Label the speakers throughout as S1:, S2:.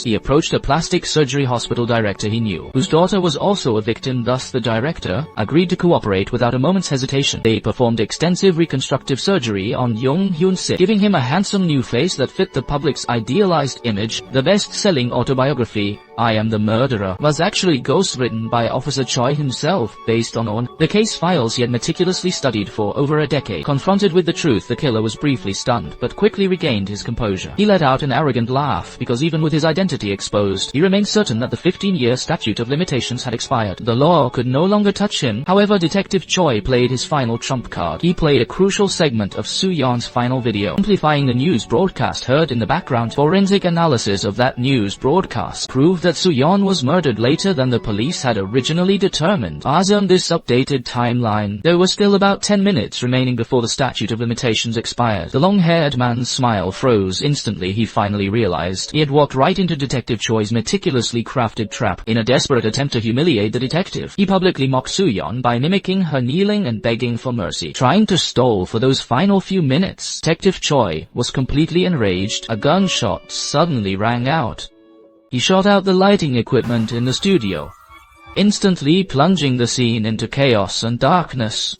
S1: He approached a plastic surgery hospital director he knew, whose daughter was also a victim. Thus the director agreed to cooperate without a moment's hesitation. They performed extensive reconstructive surgery on Yunxi, giving him a handsome new face that fit the public's idealized image. The best-selling autobiography, I Am the Murderer, was actually ghostwritten by Officer Choi himself, based on the case files he had meticulously studied for over a decade. Confronted with the truth, the killer was briefly stunned, but quickly regained his composure. He let out an arrogant laugh, because even with his identity exposed, he remained certain that the 15-year statute of limitations had expired. The law could no longer touch him. However, Detective Choi played his final trump card. He played a crucial segment of Soo-yeon's final video, amplifying the news broadcast heard in the background. Forensic analysis of that news broadcast proved that Soo-yeon was murdered later than the police had originally determined. As on this updated timeline, there were still about 10 minutes remaining before the statute of limitations expired. The long-haired man's smile froze instantly. He finally realized he had walked right into Detective Choi's meticulously crafted trap. In a desperate attempt to humiliate the detective, he publicly mocked Soo-yeon by mimicking her kneeling and begging for mercy. Trying to stall for those final few minutes, Detective Choi was completely enraged. A gunshot suddenly rang out. He shot out the lighting equipment in the studio, instantly plunging the scene into chaos and darkness.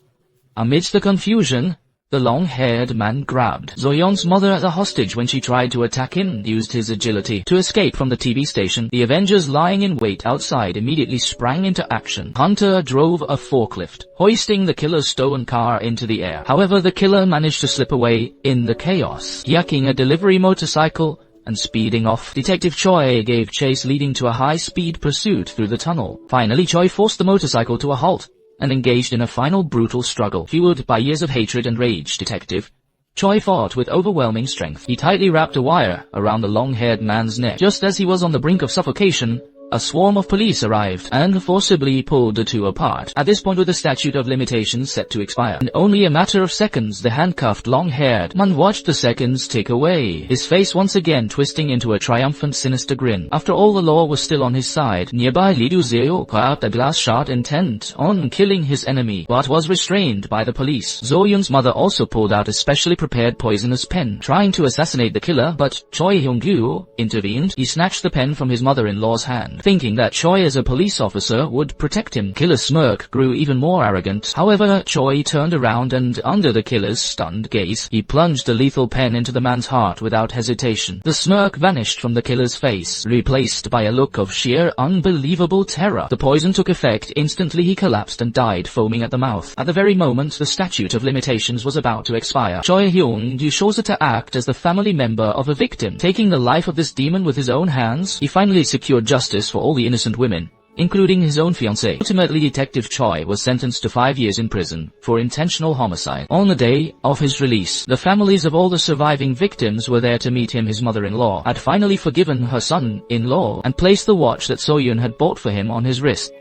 S1: Amidst the confusion, the long-haired man grabbed Soo-yeon's mother as a hostage when she tried to attack him, used his agility to escape from the TV station. The Avengers lying in wait outside immediately sprang into action. Hunter drove a forklift, hoisting the killer's stolen car into the air. However, the killer managed to slip away in the chaos, yakking a delivery motorcycle and speeding off. Detective Choi gave chase, leading to a high-speed pursuit through the tunnel. Finally, Choi forced the motorcycle to a halt and engaged in a final brutal struggle. Fueled by years of hatred and rage, Detective Choi fought with overwhelming strength. He tightly wrapped a wire around the long-haired man's neck. Just as he was on the brink of suffocation, a swarm of police arrived and forcibly pulled the two apart. At this point, with the statute of limitations set to expire, in only a matter of seconds, the handcuffed long-haired man watched the seconds tick away, his face once again twisting into a triumphant, sinister grin. After all, the law was still on his side. Nearby, Lee Do-seo fired a glass shot intent on killing his enemy, but was restrained by the police. Soo-yeon's mother also pulled out a specially prepared poisonous pen, trying to assassinate the killer, but Choi Hyung-gyu intervened. He snatched the pen from his mother-in-law's hand, thinking that Choi as a police officer would protect him. Killer's smirk grew even more arrogant. However, Choi turned around and, under the killer's stunned gaze, he plunged the lethal pen into the man's heart without hesitation. The smirk vanished from the killer's face, replaced by a look of sheer, unbelievable terror. The poison took effect. Instantly he collapsed and died, foaming at the mouth. At the very moment the statute of limitations was about to expire, Choi Hyung-gyu chose to act as the family member of a victim. Taking the life of this demon with his own hands, he finally secured justice for all the innocent women, including his own fiancée. Ultimately, Detective Choi was sentenced to 5 years in prison for intentional homicide. On the day of his release, the families of all the surviving victims were there to meet him. His mother-in-law had finally forgiven her son-in-law and placed the watch that Soo-yeon had bought for him on his wrist.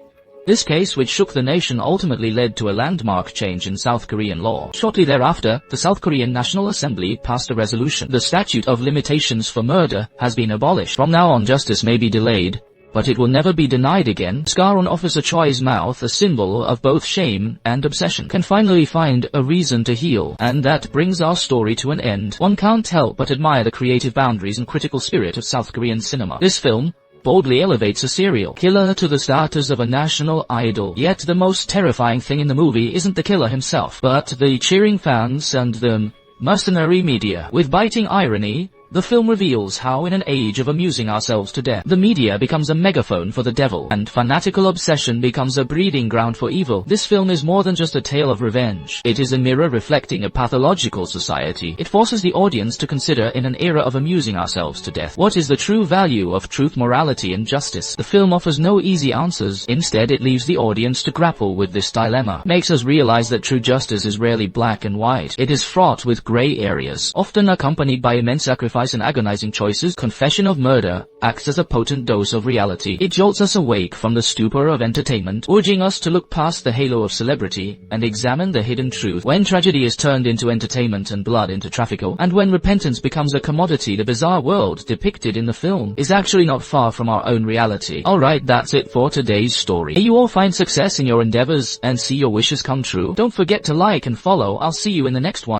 S1: This case, which shook the nation, ultimately led to a landmark change in South Korean law. Shortly thereafter, the South Korean National Assembly passed a resolution. The statute of limitations for murder has been abolished. From now on, justice may be delayed, but it will never be denied again. Scar on Officer Choi's mouth, a symbol of both shame and obsession, can finally find a reason to heal. And that brings our story to an end. One can't help but admire the creative boundaries and critical spirit of South Korean cinema. This film boldly elevates a serial killer to the status of a national idol. Yet the most terrifying thing in the movie isn't the killer himself, but the cheering fans and the mercenary media. With biting irony, the film reveals how in an age of amusing ourselves to death, the media becomes a megaphone for the devil, and fanatical obsession becomes a breeding ground for evil. This film is more than just a tale of revenge. It is a mirror reflecting a pathological society. It forces the audience to consider, in an era of amusing ourselves to death, what is the true value of truth, morality, and justice. The film offers no easy answers. Instead, it leaves the audience to grapple with this dilemma. It makes us realize that true justice is rarely black and white. It is fraught with gray areas, often accompanied by immense sacrifice and agonizing choices. Confession of Murder acts as a potent dose of reality. It jolts us awake from the stupor of entertainment, urging us to look past the halo of celebrity and examine the hidden truth. When tragedy is turned into entertainment and blood into traffico, and when repentance becomes a commodity, the bizarre world depicted in the film is actually not far from our own reality. Alright, that's it for today's story. May you all find success in your endeavors and see your wishes come true. Don't forget to like and follow. I'll see you in the next one.